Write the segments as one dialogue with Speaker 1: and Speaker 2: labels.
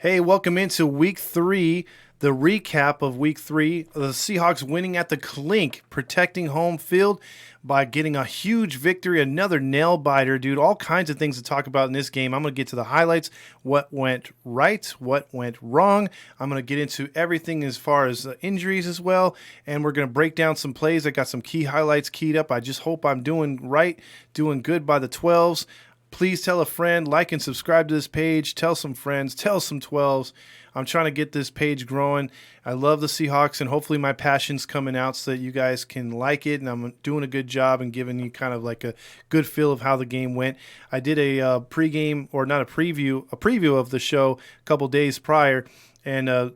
Speaker 1: Hey, welcome into week 3, the recap of week 3. The Seahawks winning at the clink, protecting home field by getting a huge victory, another nail biter, dude. All kinds of things to talk about in this game. I'm going to get to the highlights, what went right, what went wrong. I'm going to get into everything as far as injuries as well, and we're going to break down some plays. I got some key highlights keyed up. I just hope I'm doing right, doing good by the 12s. Please tell a friend, like and subscribe to this page. Tell some friends, tell some 12s. I'm trying to get this page growing. I love the Seahawks, and hopefully my passion's coming out so that you guys can like it, and I'm doing a good job and giving you kind of like a good feel of how the game went. I did a pregame, or not a preview of the show a couple days prior, and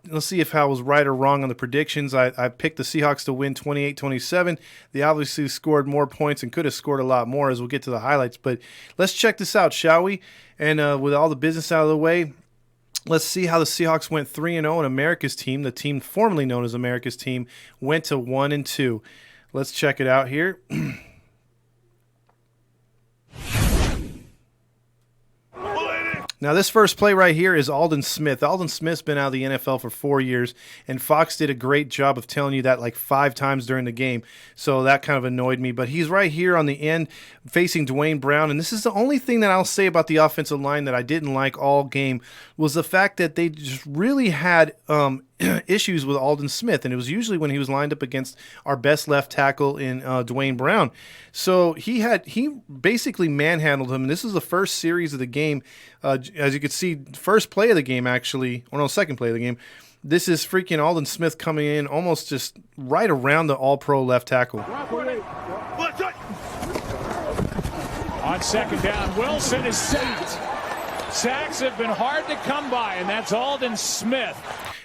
Speaker 1: let's see if I was right or wrong on the predictions. I picked the Seahawks to win 28-27. They obviously scored more points and could have scored a lot more, as we'll get to the highlights. But let's check this out, shall we? And with all the business out of the way, let's see how the Seahawks went 3-0 and America's team, the team formerly known as America's team, went to 1-2. Let's check it out here. Now, this first play right here is Aldon Smith. Aldon Smith's been out of the NFL for 4 years, and Fox did a great job of telling you that like 5 times during the game, so that kind of annoyed me. But he's right here on the end facing Dwayne Brown, and this is the only thing that I'll say about the offensive line that I didn't like all game was the fact that they just really had issues with Aldon Smith, and it was usually when he was lined up against our best left tackle in Dwayne Brown. So he basically manhandled him, and this is the first series of the game. As you can see, first play of the game actually, or no, second play of the game. This is freaking Aldon Smith coming in almost just right around the all-pro left tackle.
Speaker 2: On second down, Wilson is sacked. Sacks have been hard to come by, and that's Aldon Smith.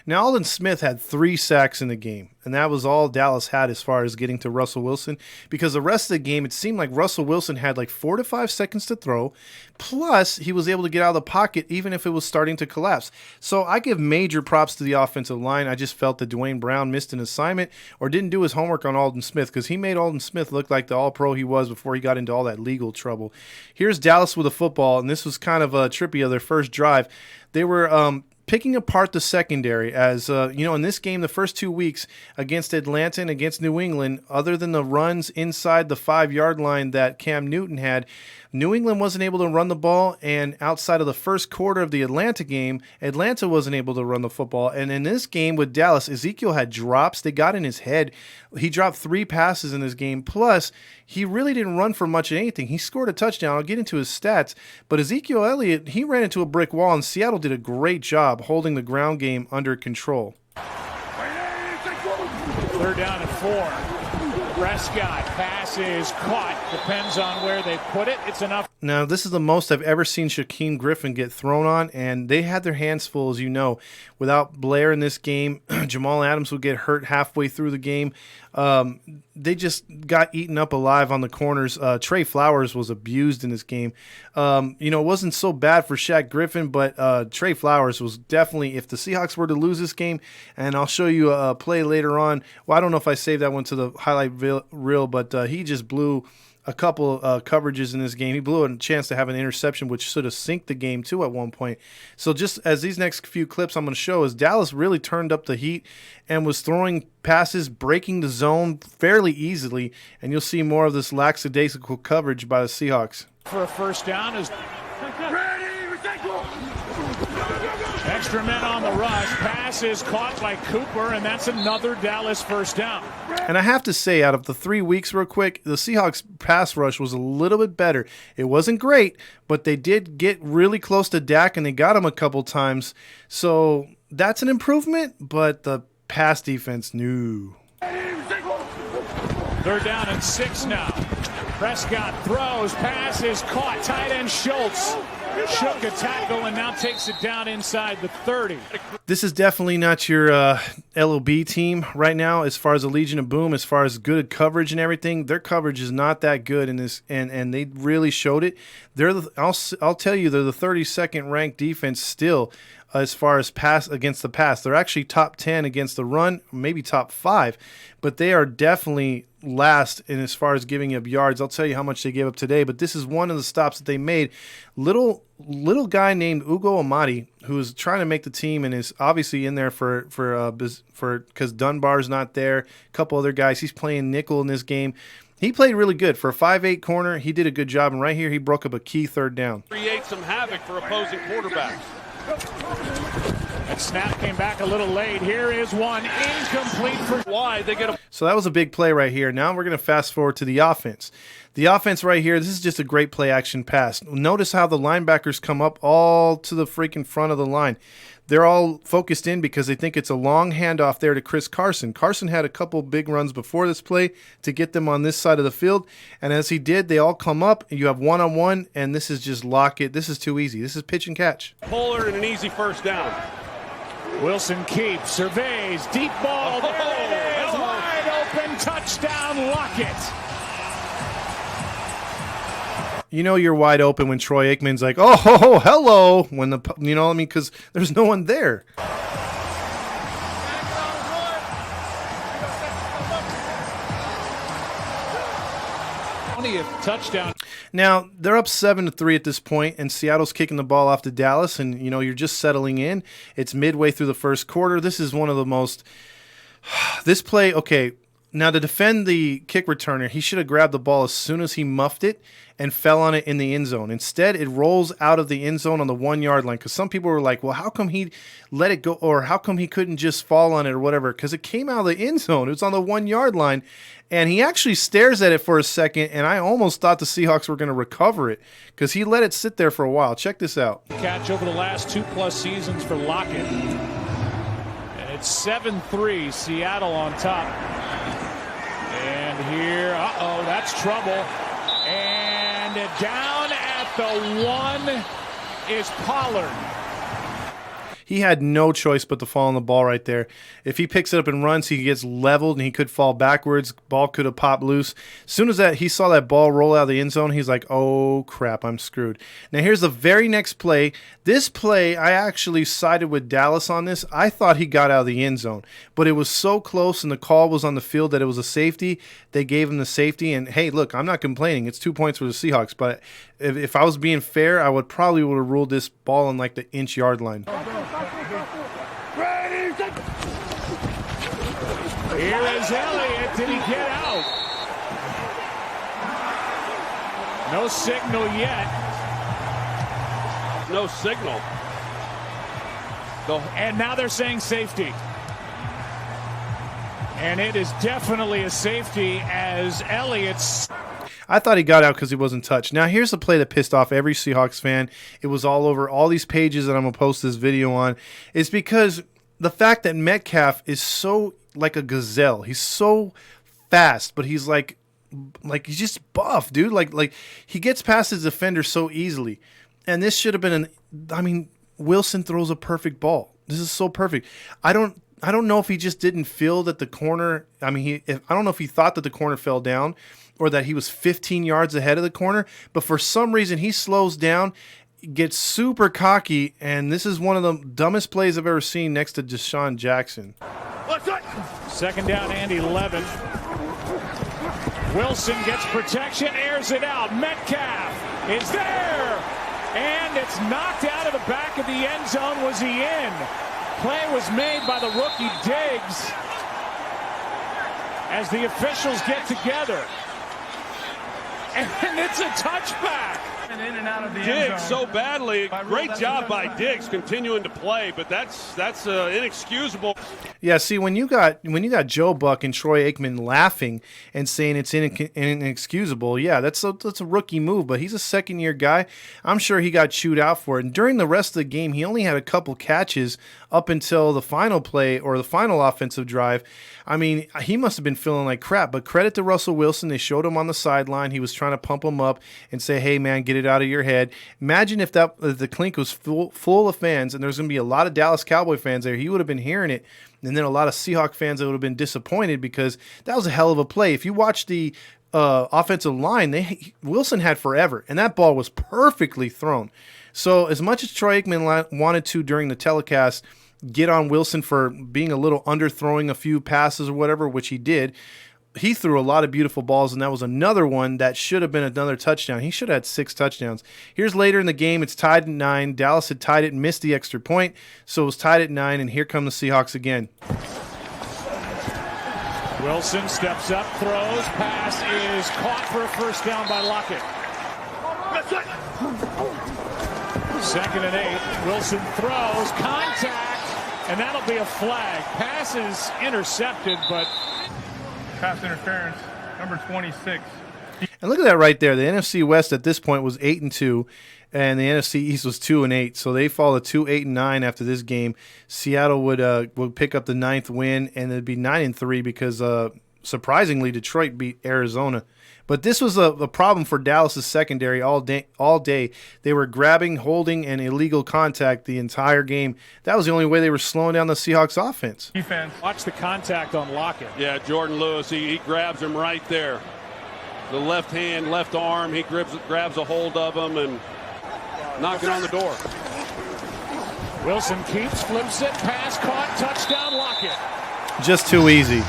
Speaker 1: Now, Aldon Smith had 3 sacks in the game, and that was all Dallas had as far as getting to Russell Wilson, because the rest of the game, it seemed like Russell Wilson had like 4 to 5 seconds to throw, plus he was able to get out of the pocket even if it was starting to collapse. So I give major props to the offensive line. I just felt that Dwayne Brown missed an assignment or didn't do his homework on Aldon Smith, because he made Aldon Smith look like the all-pro he was before he got into all that legal trouble. Here's Dallas with a football, and this was kind of trippy of their first drive. They were picking apart the secondary, as in this game, the first 2 weeks against Atlanta and against New England, other than the runs inside the 5-yard line that Cam Newton had, New England wasn't able to run the ball, and outside of the first quarter of the Atlanta game, Atlanta wasn't able to run the football. And in this game with Dallas, Ezekiel had drops. They got in his head. He dropped 3 passes in this game, plus he really didn't run for much of anything. He scored a touchdown. I'll get into his stats, but Ezekiel Elliott, he ran into a brick wall, and Seattle did a great job holding the ground game under control.
Speaker 2: 3rd down and 4. Prescott, pass is caught. Depends on where they put it. It's enough.
Speaker 1: Now, this is the most I've ever seen Shaquem Griffin get thrown on, and they had their hands full, as you know. Without Blair in this game, Jamal Adams would get hurt halfway through the game. They just got eaten up alive on the corners. Trey Flowers was abused in this game. It wasn't so bad for Shaq Griffin, but Trey Flowers was definitely, if the Seahawks were to lose this game, and I'll show you a play later on. Well, I don't know if I saved that one to the highlight reel, but he just blew a couple coverages in this game. He blew a chance to have an interception, which should have synced the game too at one point. So just as these next few clips I'm going to show is Dallas really turned up the heat and was throwing passes, breaking the zone fairly easily, and you'll see more of this lackadaisical coverage by the Seahawks.
Speaker 2: For a first down is extra men on the rush. Pass is caught by Cooper, and that's another Dallas first down.
Speaker 1: And I have to say, out of the 3 weeks real quick, the Seahawks pass rush was a little bit better. It wasn't great, but they did get really close to Dak, and they got him a couple times. So that's an improvement, but the pass defense, no.
Speaker 2: 3rd down and 6 now. Prescott throws, pass is caught. Tight end Schultz shook a tackle and now takes it down inside the 30.
Speaker 1: This is definitely not your LOB team right now as far as the Legion of Boom, as far as good coverage and everything. Their coverage is not that good in this, and they really showed it. I'll tell you, they're the 32nd ranked defense still as far as pass against the pass. They're actually top 10 against the run, maybe top 5, but they are definitely last in as far as giving up yards. I'll tell you how much they gave up today, but this is one of the stops that they made. Little guy named Ugo Amadi, who's trying to make the team and is obviously in there for because Dunbar's not there. A couple other guys. He's playing nickel in this game. He played really good for a 5'8" corner. He did a good job, and right here he broke up a key third down.
Speaker 3: Create some havoc for opposing quarterbacks.
Speaker 2: That snap came back a little late. Here is one incomplete for
Speaker 3: why they get a.
Speaker 1: So that was a big play right here. Now we're going to fast forward to the offense. The offense right here, this is just a great play action pass. Notice how the linebackers come up all to the freaking front of the line. They're all focused in because they think it's a long handoff there to Chris Carson. Carson had a couple big runs before this play to get them on this side of the field. And as he did, they all come up. And you have one-on-one, and this is just lock it. This is too easy. This is pitch and catch.
Speaker 3: Pollard and an easy first down.
Speaker 2: Wilson keeps, surveys, deep ball. There it is, wide open, touchdown, Lockett.
Speaker 1: You know you're wide open when Troy Aikman's like, oh, hello, when the, you know what I mean, because there's no one there.
Speaker 2: Touchdown.
Speaker 1: Now, they're up 7-3 at this point, and Seattle's kicking the ball off to Dallas, and, you know, you're just settling in. It's midway through the first quarter. This is one of the most – this play, okay, now to defend the kick returner, he should have grabbed the ball as soon as he muffed it and fell on it in the end zone. Instead, it rolls out of the end zone on the 1 yard line because some people were like, well, how come he let it go, or how come he couldn't just fall on it or whatever? Because it came out of the end zone. It was on the 1 yard line, and he actually stares at it for a second, and I almost thought the Seahawks were going to recover it because he let it sit there for a while. Check this out.
Speaker 2: Catch over the last 2+ seasons for Lockett. And it's 7-3, Seattle on top. And here, that's trouble. And down at the 1 is Pollard.
Speaker 1: He had no choice but to fall on the ball right there. If he picks it up and runs, he gets leveled and he could fall backwards. Ball could have popped loose. As soon as he saw that ball roll out of the end zone, he's like, oh, crap, I'm screwed. Now, here's the very next play. This play, I actually sided with Dallas on this. I thought he got out of the end zone, but it was so close and the call was on the field that it was a safety. They gave him the safety, and, hey, look, I'm not complaining. It's 2 points for the Seahawks, but if I was being fair, I would have ruled this ball on like the inch-yard line.
Speaker 2: Here is Elliott. Did he get out? No signal yet.
Speaker 3: No signal.
Speaker 2: And now they're saying safety. And it is definitely a safety as Elliott's.
Speaker 1: I thought he got out because he wasn't touched. Now, here's the play that pissed off every Seahawks fan. It was all over all these pages that I'm going to post this video on. It's because the fact that Metcalf is so like a gazelle. He's so fast, but he's like he's just buff, dude. Like he gets past his defender so easily. And this should have been Wilson throws a perfect ball. This is so perfect. I don't know if he just didn't feel that the corner, I don't know if he thought that the corner fell down or that he was 15 yards ahead of the corner, but for some reason he slows down, gets super cocky, and this is one of the dumbest plays I've ever seen next to Deshaun Jackson.
Speaker 2: Second down and 11. Wilson gets protection, airs it out. Metcalf is there, and it's knocked out of the back of the end zone. Was he in? Play was made by the rookie Diggs as the officials get together. And it's a touchback.
Speaker 4: In and out of the
Speaker 3: Diggs so badly. Great job by Diggs continuing to play, but that's inexcusable.
Speaker 1: Yeah, see, when you got Joe Buck and Troy Aikman laughing and saying it's inexcusable, yeah, that's a rookie move, but he's a second-year guy. I'm sure he got chewed out for it. And during the rest of the game, he only had a couple catches up until the final play or the final offensive drive. I mean, he must have been feeling like crap, but credit to Russell Wilson. They showed him on the sideline. He was trying to pump him up and say, hey, man, get it out of your head. Imagine if the clink was full of fans and there's going to be a lot of Dallas Cowboy fans there. He would have been hearing it. And then a lot of Seahawk fans that would have been disappointed because that was a hell of a play. If you watch the offensive line, Wilson had forever, and that ball was perfectly thrown. So as much as Troy Aikman wanted to during the telecast get on Wilson for being a little underthrowing a few passes or whatever, which he did, he threw a lot of beautiful balls, and that was another one that should have been another touchdown. He should have had 6 touchdowns. Here's later in the game. It's tied at 9. Dallas had tied it and missed the extra point, so it was tied at 9, and here come the Seahawks again.
Speaker 2: Wilson steps up, throws, pass is caught for a first down by Lockett. 2nd and 8. Wilson throws, contact, and that'll be a flag. Pass is intercepted, but
Speaker 4: pass interference, number 26.
Speaker 1: And look at that right there. The NFC West at this point was 8-2, and the NFC East was 2-8. So they fall to 2-8-9 after this game. Seattle would pick up the 9th win, and it'd be 9-3 because surprisingly Detroit beat Arizona. But this was a problem for Dallas' secondary all day. They were grabbing, holding, and illegal contact the entire game. That was the only way they were slowing down the Seahawks offense.
Speaker 4: Defense.
Speaker 2: Watch the contact on Lockett.
Speaker 3: Yeah, Jordan Lewis, he grabs him right there. The left hand, left arm, he grabs a hold of him and knocks it on the door.
Speaker 2: Wilson keeps, flips it, pass caught, touchdown Lockett.
Speaker 1: Just too easy.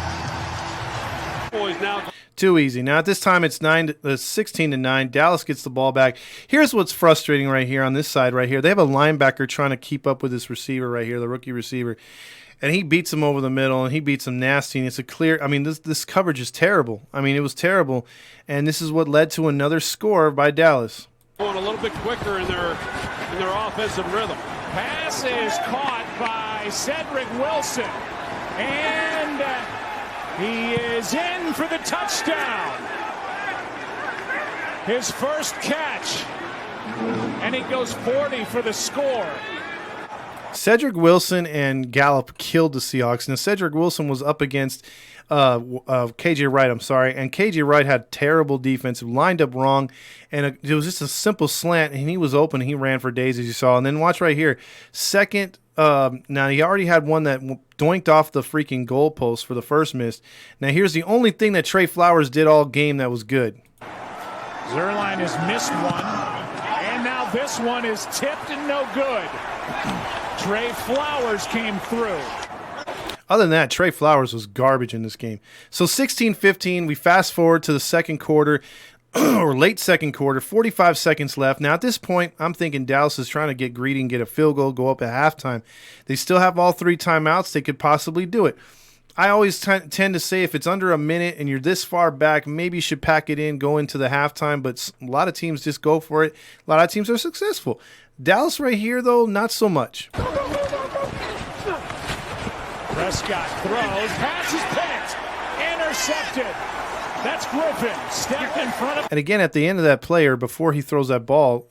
Speaker 3: Boys now.
Speaker 1: Too easy. Now at this time it's 16-9. Dallas gets the ball back. Here's what's frustrating right here on this side right here. They have a linebacker trying to keep up with this receiver right here, the rookie receiver. And he beats him over the middle, and he beats him nasty. And it's a clear – I mean, this coverage is terrible. I mean, it was terrible. And this is what led to another score by Dallas.
Speaker 3: Going a little bit quicker in their offensive rhythm.
Speaker 2: Pass is caught by Cedric Wilson. And he is in for the touchdown. His first catch. And he goes 40 for the score.
Speaker 1: Cedric Wilson and Gallup killed the Seahawks. Now, Cedric Wilson was up against KJ Wright, and KJ Wright had terrible defense, lined up wrong, and it was just a simple slant, and he was open, and he ran for days, as you saw. And then watch right here. Second, now he already had one that doinked off the freaking goalpost for the first miss. Now, here's the only thing that Trey Flowers did all game that was good.
Speaker 2: Zerline has missed one, and now this one is tipped and no good. Trey Flowers came through.
Speaker 1: Other than that, Trey Flowers was garbage in this game. So 16-15, we fast forward to the second quarter, or late second quarter, 45 seconds left. Now at this point, I'm thinking Dallas is trying to get greedy and get a field goal, go up at halftime. They still have all 3 timeouts. They could possibly do it. I always tend to say if it's under a minute and you're this far back, maybe you should pack it in, go into the halftime, but a lot of teams just go for it. A lot of teams are successful. Dallas right here, though, not so much.
Speaker 2: Prescott throws, pass is picked, intercepted. That's Griffin, stepped in front of.
Speaker 1: And again, at the end of that play, or before he throws that ball,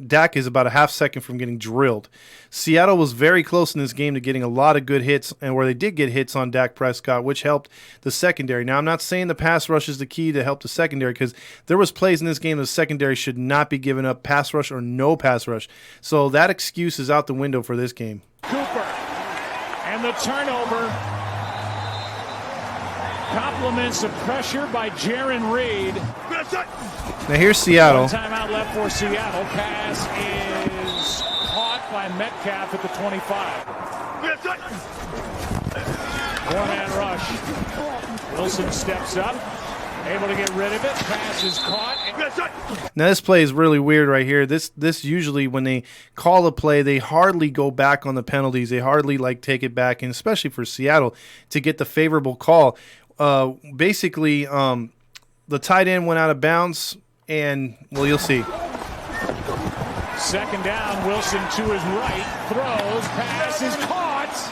Speaker 1: Dak is about a half second from getting drilled. Seattle was very close in this game to getting a lot of good hits, and where they did get hits on Dak Prescott, which helped the secondary. Now, I'm not saying the pass rush is the key to help the secondary, because there was plays in this game the secondary should not be giving up pass rush or no pass rush. So that excuse is out the window for this game.
Speaker 2: Cooper, and the turnover complements the pressure by Jaron Reed.
Speaker 1: Now here's Seattle.
Speaker 2: One timeout left for Seattle. Pass is caught by Metcalf at the 25. Four-man rush. Wilson steps up, able to get rid of it. Pass is caught.
Speaker 1: Now this play is really weird right here. This usually when they call a play, they hardly go back on the penalties. They hardly take it back, and especially for Seattle to get the favorable call. Basically, the tight end went out of bounds, and, well, you'll see.
Speaker 2: Second down, Wilson to his right, throws, pass is caught.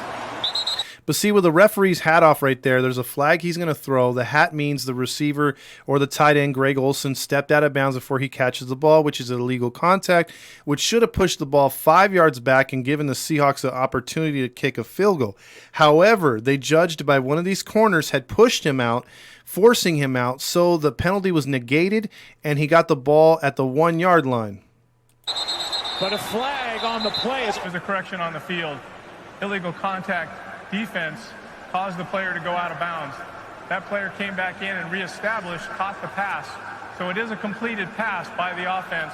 Speaker 1: But see, with the referee's hat off right there, there's a flag he's going to throw. The hat means the receiver or the tight end, Greg Olsen, stepped out of bounds before he catches the ball, which is an illegal contact, which should have pushed the ball 5 yards back and given the Seahawks the opportunity to kick a field goal. However, they judged by one of these corners had pushed him out, forcing him out, so the penalty was negated, and he got the ball at the 1 yard line.
Speaker 2: But a flag on the play.
Speaker 4: There's a correction on the field. Illegal contact defense caused the player to go out of bounds. That player came back in and reestablished, caught the pass. So it is a completed pass by the offense.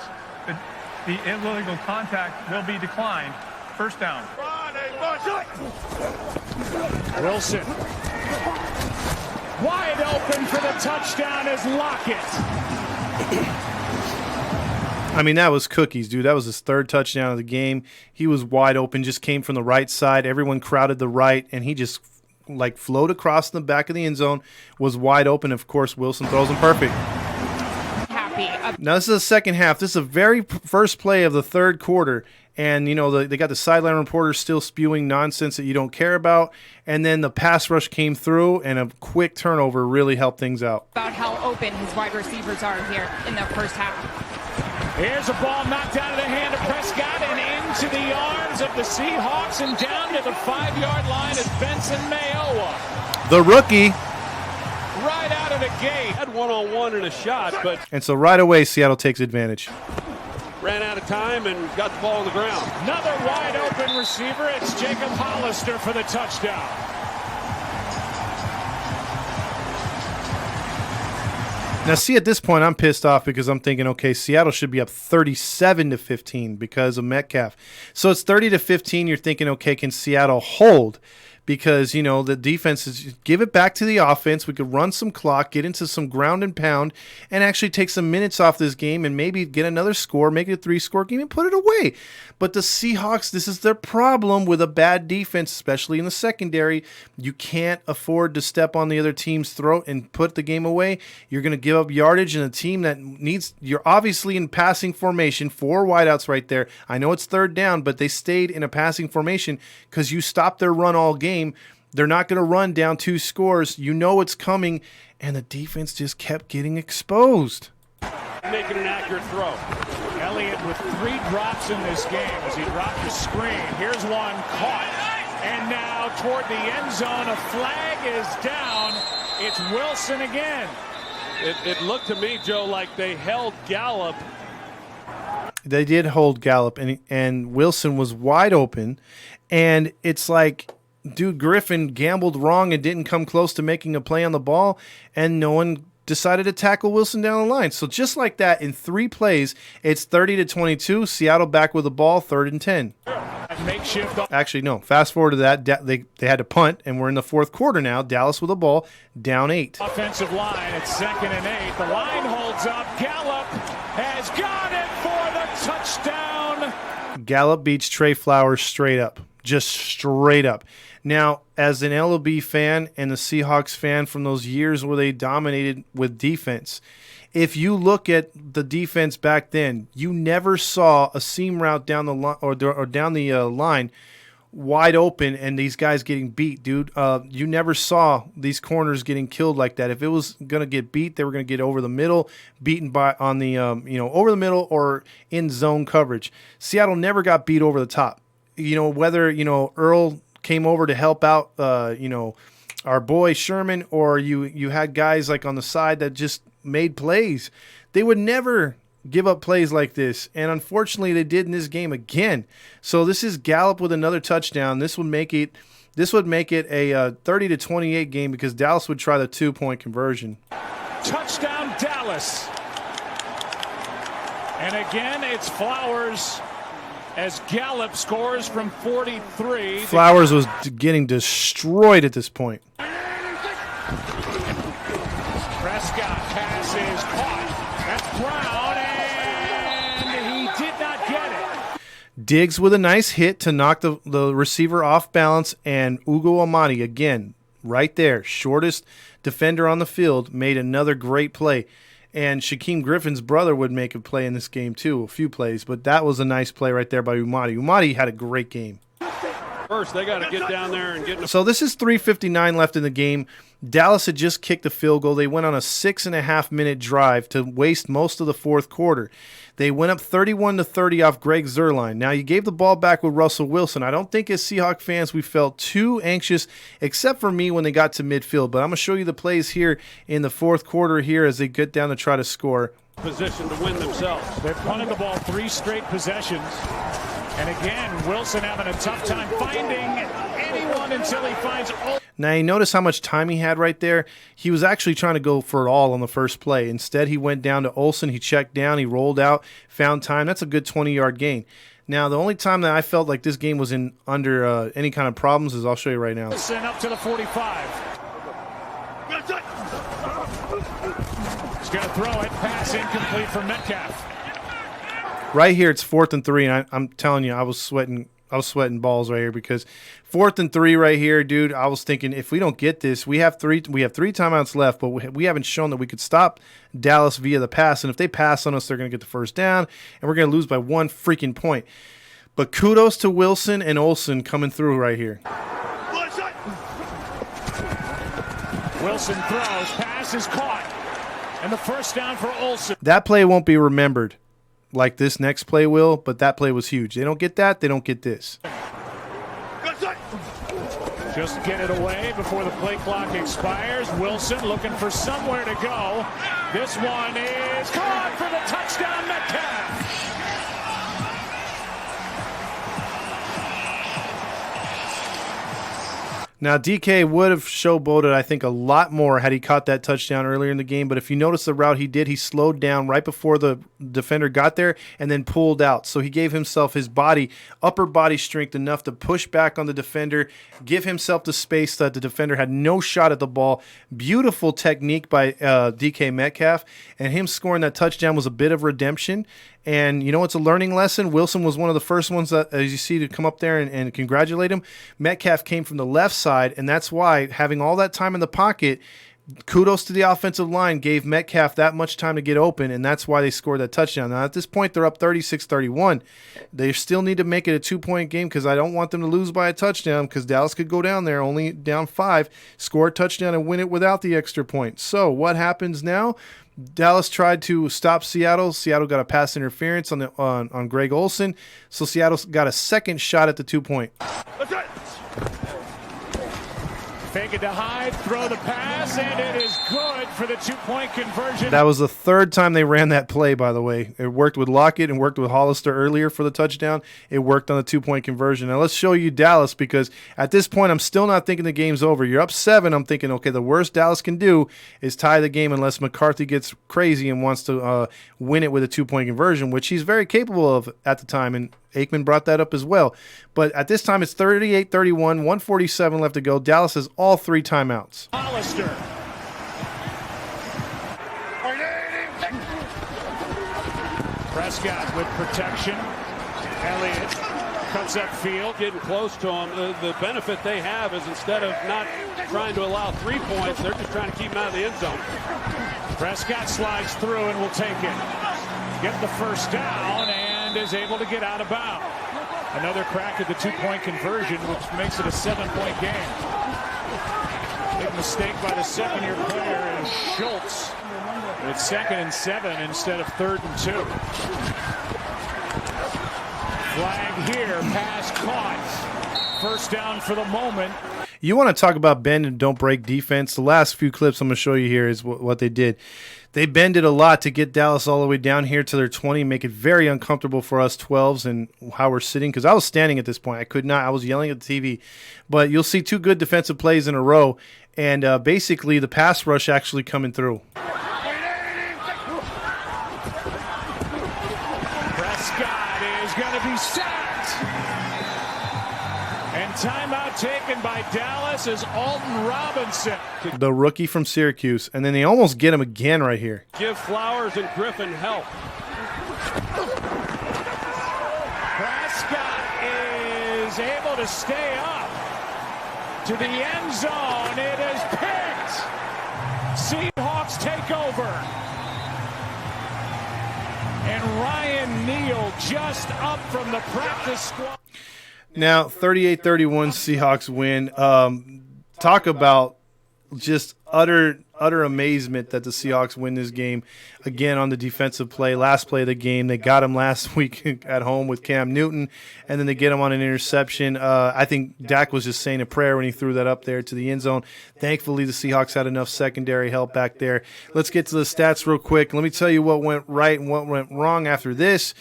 Speaker 4: The illegal contact will be declined. First down.
Speaker 2: Wilson Wide open for the touchdown is Lockett.
Speaker 1: I mean, that was cookies, dude. That was his third touchdown of the game. He was wide open, just came from the right side. Everyone crowded the right, and he just like float across the back of the end zone, was wide open. Of course, Wilson throws him perfect. Now, this is the second half. This is the very first play of the third quarter. And, you know, they got the sideline reporters still spewing nonsense that you don't care about. And then the pass rush came through, and a quick turnover really helped things out.
Speaker 5: About how open his wide receivers are here in the first half.
Speaker 2: Here's a ball knocked out of the hand of Prescott and into the arms of the Seahawks and down to the 5-yard line is Benson Mayowa.
Speaker 1: The rookie.
Speaker 2: Right out of the gate.
Speaker 3: Had one-on-one and a shot, but
Speaker 1: And so right away, Seattle takes advantage.
Speaker 3: ran out of time and got the ball on the ground.
Speaker 2: Another wide open receiver. It's Jacob Hollister for the touchdown.
Speaker 1: Now, see, at this point, I'm pissed off because I'm thinking, okay, Seattle should be up 37-15 because of Metcalf. So it's 30-15. You're thinking, okay, can Seattle hold? Because, you know, the defense is give it back to the offense. We could run some clock, get into some ground and pound, and actually take some minutes off this game and maybe get another score, make it a 3-score game, and put it away. But the Seahawks, this is their problem with a bad defense, especially in the secondary. You can't afford to step on the other team's throat and put the game away. You're going to give up yardage, and a team that needs – you're obviously in passing formation, 4 wideouts right there. I know it's third down, but they stayed in a passing formation because you stopped their run all game. They're not going to run down 2 scores. You know it's coming, and the defense just kept getting exposed.
Speaker 3: Making an accurate throw.
Speaker 2: Elliott with 3 drops in this game as he dropped the screen. Here's one caught, and now toward the end zone, a flag is down. It's Wilson again.
Speaker 3: It looked to me, Joe, like they held Gallup.
Speaker 1: They did hold Gallup, and Wilson was wide open, and it's like, dude, Griffin gambled wrong and didn't come close to making a play on the ball, and no one decided to tackle Wilson down the line. So just like that, in 3 plays, it's 30-22. Seattle back with the ball, 3rd and 10.
Speaker 2: Makeshift.
Speaker 1: Actually, no. Fast forward to that. They had to punt, and we're in the 4th quarter now. Dallas with the ball, down 8.
Speaker 2: Offensive line, it's 2nd and 8. The line holds up. Gallup has got it for the touchdown.
Speaker 1: Gallup beats Trey Flowers straight up. Just straight up. Now, as an LOB fan and the Seahawks fan from those years where they dominated with defense, if you look at the defense back then, you never saw a seam route down the line or down the line wide open and these guys getting beat, dude. You never saw these corners getting killed like that. If it was going to get beat, they were going to get over the middle, beaten by on the over the middle or in zone coverage. Seattle never got beat over the top. You know, whether Earl came over to help out, our boy Sherman, or you had guys like on the side that just made plays. They would never give up plays like this, and unfortunately they did in this game again. So this is Gallup with another touchdown. This would make it a 30-28 game because Dallas would try the 2-point conversion.
Speaker 2: Touchdown Dallas. And again, it's Flowers as Gallup scores from 43.
Speaker 1: Flowers was getting destroyed at this point.
Speaker 2: Prescott pass is caught. That's Brown, and he did not get it.
Speaker 1: Diggs with a nice hit to knock the receiver off balance, and Ugo Amadi, again, right there, shortest defender on the field, made another great play. And Shaquem Griffin's brother would make a play in this game too, a few plays, but that was a nice play right there by Umadi. Umadi had a great game.
Speaker 3: First, they got to get down there and get.
Speaker 1: So this is 3:59 left in the game. Dallas had just kicked a field goal. They went on a 6.5-minute drive to waste most of the 4th quarter. They went up 31-30 off Greg Zuerlein. Now, you gave the ball back with Russell Wilson. I don't think as Seahawks fans we felt too anxious, except for me when they got to midfield. But I'm going to show you the plays here in the 4th quarter here as they get down to try to score.
Speaker 3: Position to win themselves.
Speaker 2: They've punted the ball 3 straight possessions. And again, Wilson having a tough time finding anyone until he finds.
Speaker 1: Now, you notice how much time he had right there? He was actually trying to go for it all on the first play. Instead, he went down to Olsen. He checked down. He rolled out, found time. That's a good 20-yard gain. Now, the only time that I felt like this game was in under any kind of problems is I'll show you right now.
Speaker 2: Wilson up to the 45. He's going to throw it. Pass incomplete for Metcalf.
Speaker 1: Right here, it's 4th and 3, and I'm telling you, I was sweating balls right here because 4th and 3 right here, dude. I was thinking if we don't get this, we have three timeouts left, but we haven't shown that we could stop Dallas via the pass. And if they pass on us, they're going to get the first down, and we're going to lose by 1 freaking point. But kudos to Wilson and Olsen coming through right here.
Speaker 2: Wilson throws. Pass is caught, and the first down for Olsen.
Speaker 1: That play won't be remembered like this next play will, but that play was huge. They don't get that, they don't get this.
Speaker 2: Just get it away before the play clock expires. Wilson looking for somewhere to go. This one is caught for the touchdown, Metcalf.
Speaker 1: Now, DK would have showboated, I think, a lot more had he caught that touchdown earlier in the game. But if you notice the route he did, he slowed down right before the defender got there and then pulled out. So he gave himself his upper body strength enough to push back on the defender, give himself the space that the defender had no shot at the ball. Beautiful technique by DK Metcalf. And him scoring that touchdown was a bit of redemption. And, you know, it's a learning lesson. Wilson was one of the first ones that, as you see, to come up there and congratulate him. Metcalf came from the left side, and that's why having all that time in the pocket, kudos to the offensive line, gave Metcalf that much time to get open, and that's why they scored that touchdown. Now, at this point, they're up 36-31. They still need to make it a 2-point game because I don't want them to lose by a touchdown because Dallas could go down there only down 5, score a touchdown, and win it without the extra point. So what happens now? Dallas tried to stop Seattle. Seattle got a pass interference on Greg Olsen. So Seattle got a second shot at the 2-point.
Speaker 2: Fake it to Hyde, throw the pass, and it is good for the 2-point conversion.
Speaker 1: That was the third time they ran that play, by the way. It worked with Lockett and worked with Hollister earlier for the touchdown. It worked on the 2-point conversion. Now let's show you Dallas because at this point I'm still not thinking the game's over. You're up 7. I'm thinking, okay, the worst Dallas can do is tie the game unless McCarthy gets crazy and wants to win it with a 2-point conversion, which he's very capable of at the time, and Aikman brought that up as well. But at this time, it's 38-31, 147 left to go. Dallas has all 3 timeouts.
Speaker 2: Hollister. Prescott with protection. Elliott cuts up field.
Speaker 3: Getting close to him. The benefit they have is instead of not trying to allow 3 points, they're just trying to keep him out of the end zone.
Speaker 2: Prescott slides through and will take it. Get the first down and is able to get out of bounds. Another crack at the 2-point conversion, which makes it a 7-point game. Big mistake by the second-year player is Schultz. It's 2nd and 7 instead of 3rd and 2. Flag here, pass caught. First down for the moment.
Speaker 1: You want to talk about bend and don't break defense. The last few clips I'm going to show you here is what they did. They bended a lot to get Dallas all the way down here to their 20, make it very uncomfortable for us 12s and how we're sitting. Because I was standing at this point. I could not. I was yelling at the TV. But you'll see 2 good defensive plays in a row. And basically the pass rush actually coming through.
Speaker 2: Prescott is going to be sacked. And timeout taken by Dallas is Alton Robinson.
Speaker 1: The rookie from Syracuse. And then they almost get him again right here.
Speaker 3: Give Flowers and Griffin help.
Speaker 2: Prescott is able to stay up to the end zone. It is picked. Seahawks take over. And Ryan Neal just up from the practice squad.
Speaker 1: Now, 38-31 Seahawks win. Talk about just utter amazement that the Seahawks win this game. Again, on the defensive play, last play of the game. They got him last week at home with Cam Newton, and then they get him on an interception. I think Dak was just saying a prayer when he threw that up there to the end zone. Thankfully, the Seahawks had enough secondary help back there. Let's get to the stats real quick. Let me tell you what went right and what went wrong after this.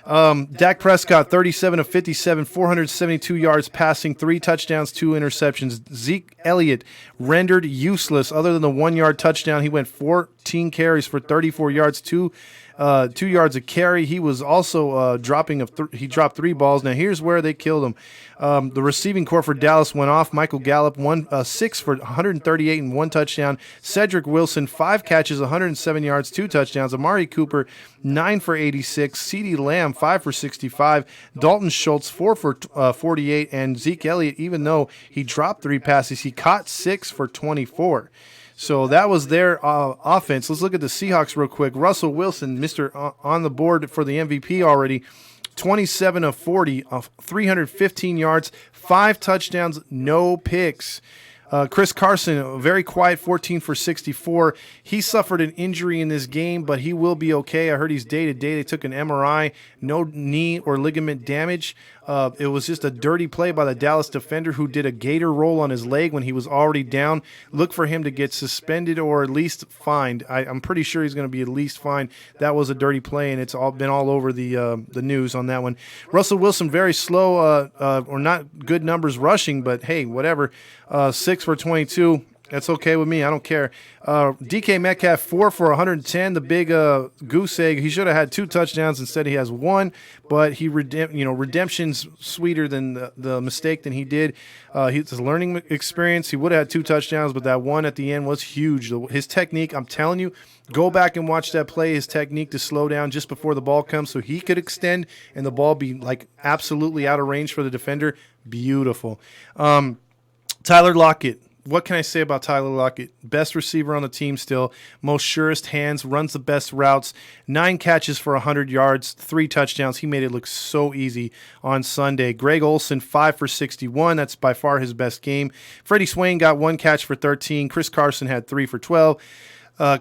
Speaker 1: Dak Prescott, 37 of 57, 472 yards passing, 3 touchdowns, 2 interceptions. Zeke Elliott rendered useless other than the 1-yard touchdown. He went 14 carries for 34 yards, 2 2 yards a carry. He was also he dropped 3 balls. Now here's where they killed him. The receiving corps for Dallas went off. Michael Gallup 6 for 138 and 1 touchdown. Cedric Wilson 5 catches, 107 yards, 2 touchdowns. Amari Cooper 9 for 86. CeeDee Lamb 5 for 65. Dalton Schultz 4 for 48, and Zeke Elliott, even though he dropped 3 passes, he caught 6 for 24. So that was their offense. Let's look at the Seahawks real quick. Russell Wilson, Mr. On the board for the MVP already. 27 of 40, 315 yards, 5 touchdowns, no picks. Chris Carson, very quiet, 14 for 64. He suffered an injury in this game, but he will be okay. I heard he's day-to-day. They took an MRI, no knee or ligament damage. It was just a dirty play by the Dallas defender who did a gator roll on his leg when he was already down. Look for him to get suspended or at least fined. I'm pretty sure he's going to be at least fined. That was a dirty play, and it's been all over the news on that one. Russell Wilson, very slow or not good numbers rushing, but hey, whatever. 6 for 22. That's okay with me. I don't care. DK Metcalf, 4 for 110. The big goose egg. He should have had 2 touchdowns. Instead, he has 1. But redemption's sweeter than the mistake than he did. It's a learning experience. He would have had 2 touchdowns, but that one at the end was huge. His technique, I'm telling you, go back and watch that play. His technique to slow down just before the ball comes so he could extend and the ball be like absolutely out of range for the defender. Beautiful. Tyler Lockett. What can I say about Tyler Lockett? Best receiver on the team still. Most surest hands. Runs the best routes. 9 catches for 100 yards. 3 touchdowns. He made it look so easy on Sunday. Greg Olsen, 5 for 61. That's by far his best game. Freddie Swain got 1 catch for 13. Chris Carson had 3 for 12.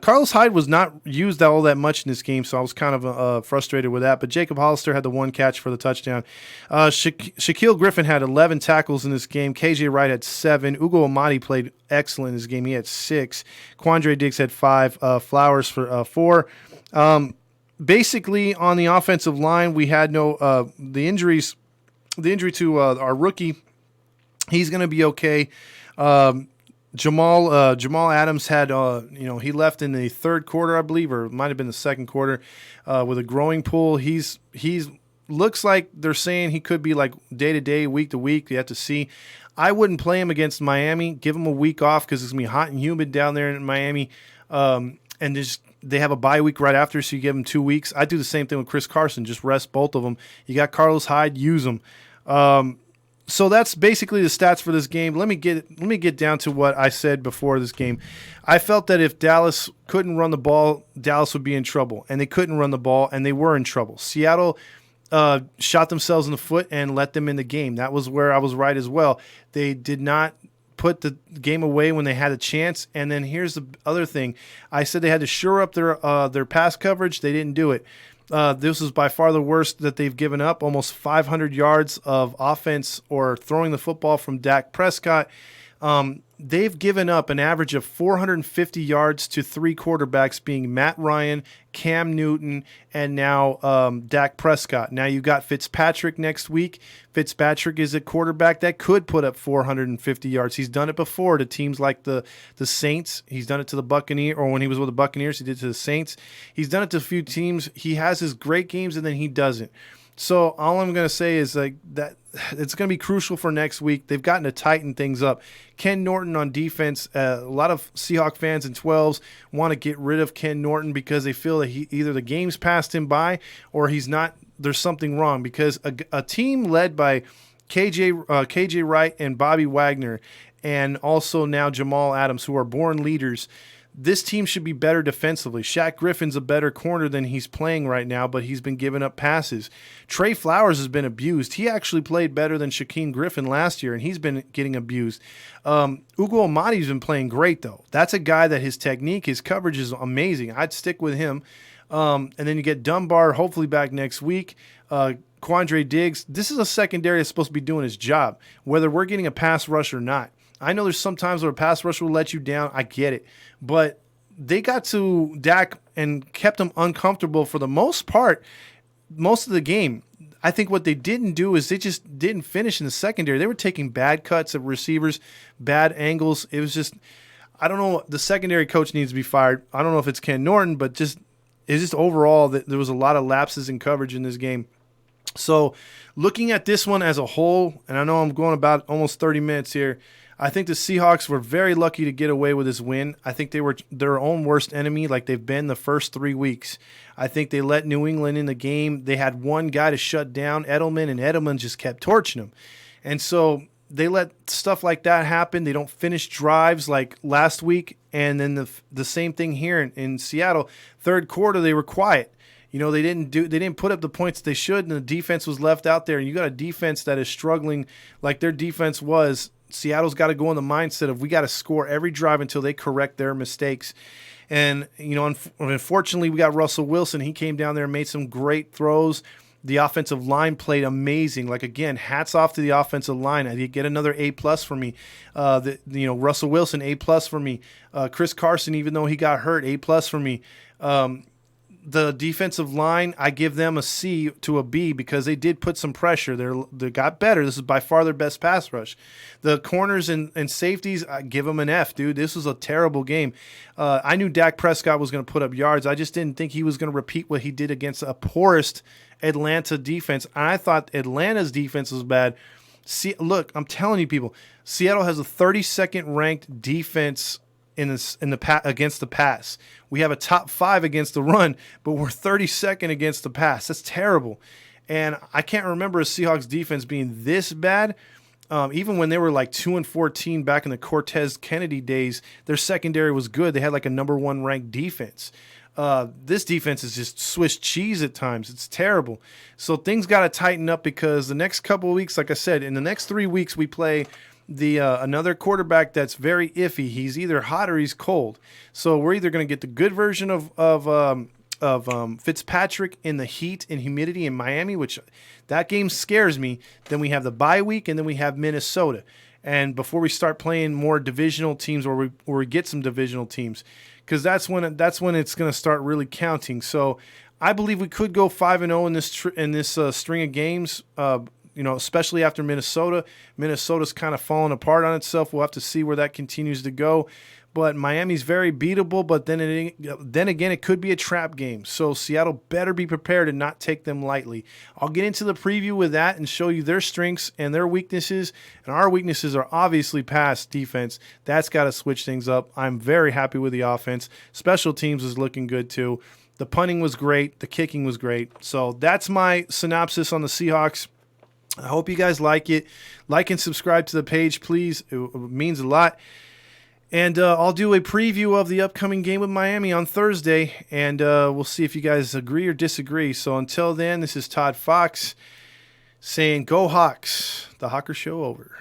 Speaker 1: Carlos Hyde was not used all that much in this game, so I was kind of frustrated with that. But Jacob Hollister had the 1 catch for the touchdown. Shaquille Griffin had 11 tackles in this game. KJ Wright had 7. Ugo Amadi played excellent in this game. He had 6. Quandre Diggs had 5. Flowers for 4. Basically, on the offensive line, we had the injury to our rookie. He's going to be okay. Jamal Adams had, he left in the 3rd quarter, I believe, or it might have been the 2nd quarter with a growing pull. He's looks like they're saying he could be like day to day, week to week. You have to see. I wouldn't play him against Miami. Give him a week off because it's going to be hot and humid down there in Miami. And they have a bye week right after, so you give them 2 weeks. I do the same thing with Chris Carson. Just rest both of them. You got Carlos Hyde, use them. So that's basically the stats for this game. Let me get down to what I said before this game. I felt that if Dallas couldn't run the ball, Dallas would be in trouble. And they couldn't run the ball, and they were in trouble. Seattle shot themselves in the foot and let them in the game. That was where I was right as well. They did not put the game away when they had a chance. And then here's the other thing. I said they had to shore up their pass coverage. They didn't do it. This is by far the worst that they've given up, almost 500 yards of offense or throwing the football from Dak Prescott. They've given up an average of 450 yards to 3 quarterbacks, being Matt Ryan, Cam Newton, and now Dak Prescott. Now you got Fitzpatrick next week. Fitzpatrick is a quarterback that could put up 450 yards. He's done it before to teams like the Saints. He's done it to the Buccaneers, or when he was with the Buccaneers, he did it to the Saints. He's done it to a few teams. He has his great games, and then he doesn't. So all I'm going to say is like that it's going to be crucial for next week. They've gotten to tighten things up. Ken Norton on defense, a lot of Seahawks fans and 12s want to get rid of Ken Norton because they feel that either the game's passed him by or he's not. There's something wrong because a team led by KJ Wright and Bobby Wagner and also now Jamal Adams, who are born leaders. This team should be better defensively. Shaq Griffin's a better corner than he's playing right now, but he's been giving up passes. Trey Flowers has been abused. He actually played better than Shaquem Griffin last year, and he's been getting abused. Ugo Amadi's been playing great, though. That's a guy that his technique, his coverage is amazing. I'd stick with him. And then you get Dunbar hopefully back next week. Quandre Diggs. This is a secondary that's supposed to be doing his job, whether we're getting a pass rush or not. I know there's some times where a pass rush will let you down. I get it. But they got to Dak and kept him uncomfortable for the most part, most of the game. I think what they didn't do is they just didn't finish in the secondary. They were taking bad cuts of receivers, bad angles. It was just, I don't know. The secondary coach needs to be fired. I don't know if it's Ken Norton, but just it's just overall that there was a lot of lapses in coverage in this game. So looking at this one as a whole, and I know I'm going about almost 30 minutes here, I think the Seahawks were very lucky to get away with this win. I think they were their own worst enemy like they've been the first 3 weeks. I think they let New England in the game. They had one guy to shut down Edelman, and Edelman just kept torching him. And so they let stuff like that happen. They don't finish drives like last week. And then the same thing here in Seattle. Third quarter, they were quiet. You know, they didn't put up the points they should, and the defense was left out there. And you got a defense that is struggling like their defense was. Seattle's got to go in the mindset of we got to score every drive until they correct their mistakes. And, you know, unfortunately, we got Russell Wilson. He came down there and made some great throws. The offensive line played amazing. Like, again, hats off to the offensive line. I did get another A+ for me. Russell Wilson, A+ for me. Chris Carson, even though he got hurt, A+ for me. The defensive line, I give them a C to a B because they did put some pressure. They got better. This is by far their best pass rush. The corners and safeties, I give them an F, dude. This was a terrible game. I knew Dak Prescott was going to put up yards. I just didn't think he was going to repeat what he did against a poorest Atlanta defense. And I thought Atlanta's defense was bad. See, look, I'm telling you, people, Seattle has a 32nd ranked defense against the pass. We have a top 5 against the run, but we're 32nd against the pass. That's terrible. And I can't remember a Seahawks defense being this bad. Even when they were like 2-14 back in the Cortez Kennedy days, their secondary was good. They had like a number 1 ranked defense. This defense is just Swiss cheese at times. It's terrible. So things got to tighten up because the next couple of weeks, like I said, in the next 3 weeks, we play another quarterback that's very iffy. He's either hot or he's cold. So we're either going to get the good version of Fitzpatrick in the heat and humidity in Miami, which that game scares me. Then we have the bye week, and then we have Minnesota. And before we start playing more divisional teams, or we get some divisional teams, because that's when it's going to start really counting. So I believe we could go 5-0 in this string of games. Especially after Minnesota. Minnesota's kind of fallen apart on itself. We'll have to see where that continues to go. But Miami's very beatable, but then again, it could be a trap game. So Seattle better be prepared and not take them lightly. I'll get into the preview with that and show you their strengths and their weaknesses. And our weaknesses are obviously pass defense. That's got to switch things up. I'm very happy with the offense. Special teams is looking good too. The punting was great. The kicking was great. So that's my synopsis on the Seahawks. I hope you guys like it. Like and subscribe to the page, please. It means a lot. And I'll do a preview of the upcoming game with Miami on Thursday, and we'll see if you guys agree or disagree. So until then, this is Todd Fox saying, Go Hawks. The Hawker Show over.